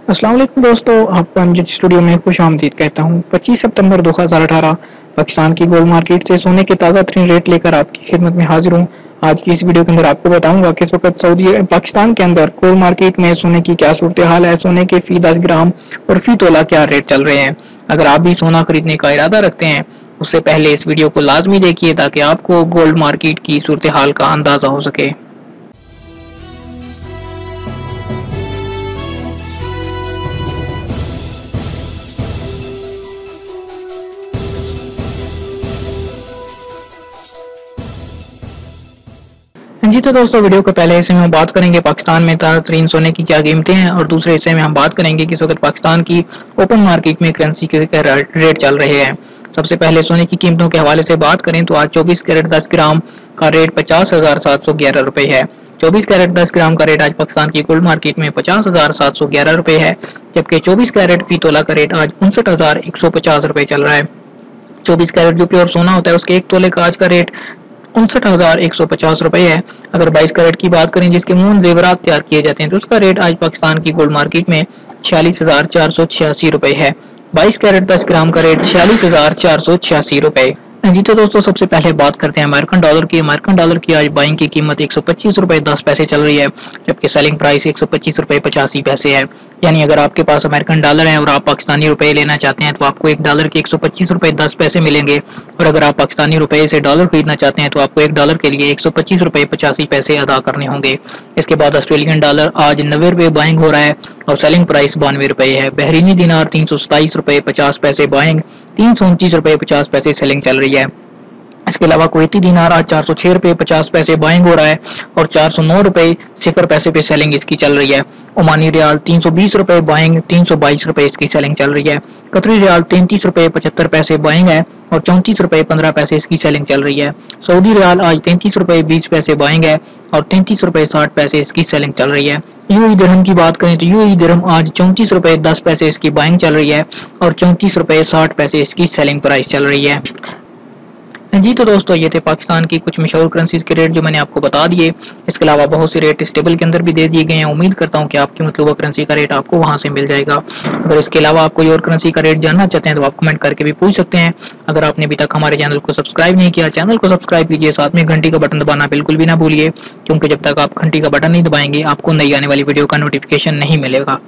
अस्सलाम वालेकुम दोस्तों, आपको एमजेड स्टूडियो में खुशामदीद कहता हूँ। 25 सितंबर 2018 पाकिस्तान की गोल्ड मार्केट से सोने के ताज़ा तरीन रेट लेकर आपकी खिदमत में हाजिर हूँ। आज की इस वीडियो के अंदर आपको बताऊंगा कि इस वक्त पाकिस्तान के अंदर गोल्ड मार्केट में सोने की क्या सूरत हाल है, सोने के फी 10 ग्राम और फी तोला क्या रेट चल रहे हैं। अगर आप भी सोना खरीदने का इरादा रखते हैं उससे पहले इस वीडियो को लाजमी देखिए ताकि आपको गोल्ड मार्केट की सूरत हाल का अंदाजा हो सके। जी तो दोस्तों, वीडियो के पहले हिस्से में हम बात करेंगे पाकिस्तान में ताज़ा तरीन सोने की क्या कीमतें हैं और दूसरे हिस्से में हम बात करेंगे कि इस वक्त पाकिस्तान की ओपन मार्केट में करेंसी के रेट चल रहे हैं। सबसे पहले सोने की कीमतों के हवाले से बात करें तो आज 24 कैरेट 10 ग्राम का रेट 50,711 रुपए है। 24 कैरेट 10 ग्राम का रेट आज पाकिस्तान की गोल्ड मार्केट में 50,711 रुपए है, जबकि 24 कैरेट फी तोला का रेट आज 59,150 रुपए चल रहा है। 24 कैरेट जो प्योर सोना होता है उसके एक तोले का आज का रेट 59,150 रुपए है। अगर 22 कैरेट की बात करें जिसके मून जेवरात तैयार किए जाते हैं तो उसका रेट आज पाकिस्तान की गोल्ड मार्केट में 46,486 रुपए है। 22 कैरेट 10 ग्राम का रेट 46,486 रुपए। जी तो दोस्तों, सबसे पहले बात करते हैं अमेरिकन डॉलर की। अमेरिकन डॉलर की आज बाइंग की कीमत 125 रुपए 10 पैसे चल रही है, जबकि सेलिंग प्राइस 125 रुपए 85 पैसे है। यानी अगर आपके पास अमेरिकन डॉलर है और आप पाकिस्तानी रुपए लेना चाहते हैं तो आपको एक डॉलर के 125 रुपए 10 पैसे मिलेंगे, और अगर आप पाकिस्तानी रुपए से डॉलर खरीदना चाहते हैं तो आपको एक डॉलर के लिए 125 रुपए 85 पैसे अदा करने होंगे। इसके बाद ऑस्ट्रेलियन डॉलर आज 90 रुपए बाइंग हो रहा है और सेलिंग प्राइस 92 रुपए है। बहरीनी दिनार 327 रुपए 50 पैसे बाइंग, 329 रुपए 50 पैसे सेलिंग चल रही है। इसके अलावा कुवैती दीनार आज 406 रुपए 50 पैसे बाइंग हो रहा है और 409 रुपए 0 पैसे पे सेलिंग इसकी चल रही है। ओमानी रियाल 320 रुपए बाइंग, 322 रुपए इसकी सेलिंग चल रही है। कतरी रियाल 33 रुपए 75 पैसे बाइंग है और 34 रुपए 15 पैसे इसकी सेलिंग चल रही है। सऊदी रियाल आज 33 रुपए 20 पैसे बाइंग है और 33 रुपए 60 पैसे इसकी सेलिंग चल रही है। यूएई दिरहम की बात करें तो यूएई दिरहम आज 34 रुपए 10 पैसे इसकी बाइंग चल रही है और 34 रुपए 60 पैसे इसकी सेलिंग प्राइस चल रही है। जी तो दोस्तों, ये थे पाकिस्तान की कुछ मशहूर करेंसीज के रेट जो मैंने आपको बता दिए। इसके अलावा बहुत से रेट इस टेबल के अंदर भी दे दिए गए हैं। उम्मीद करता हूँ कि आपकी मतलूबा करेंसी का रेट आपको वहां से मिल जाएगा। अगर इसके अलावा आप कोई और करेंसी का रेट जानना चाहते हैं तो आप कमेंट करके भी पूछ सकते हैं। अगर आपने अभी तक हमारे चैनल को सब्सक्राइब नहीं किया, चैनल को सब्सक्राइब कीजिए, साथ में घंटी का बटन दबाना बिल्कुल भी ना भूलिए, क्योंकि जब तक आप घंटी का बटन नहीं दबाएंगे आपको नई आने वाली वीडियो का नोटिफिकेशन नहीं मिलेगा।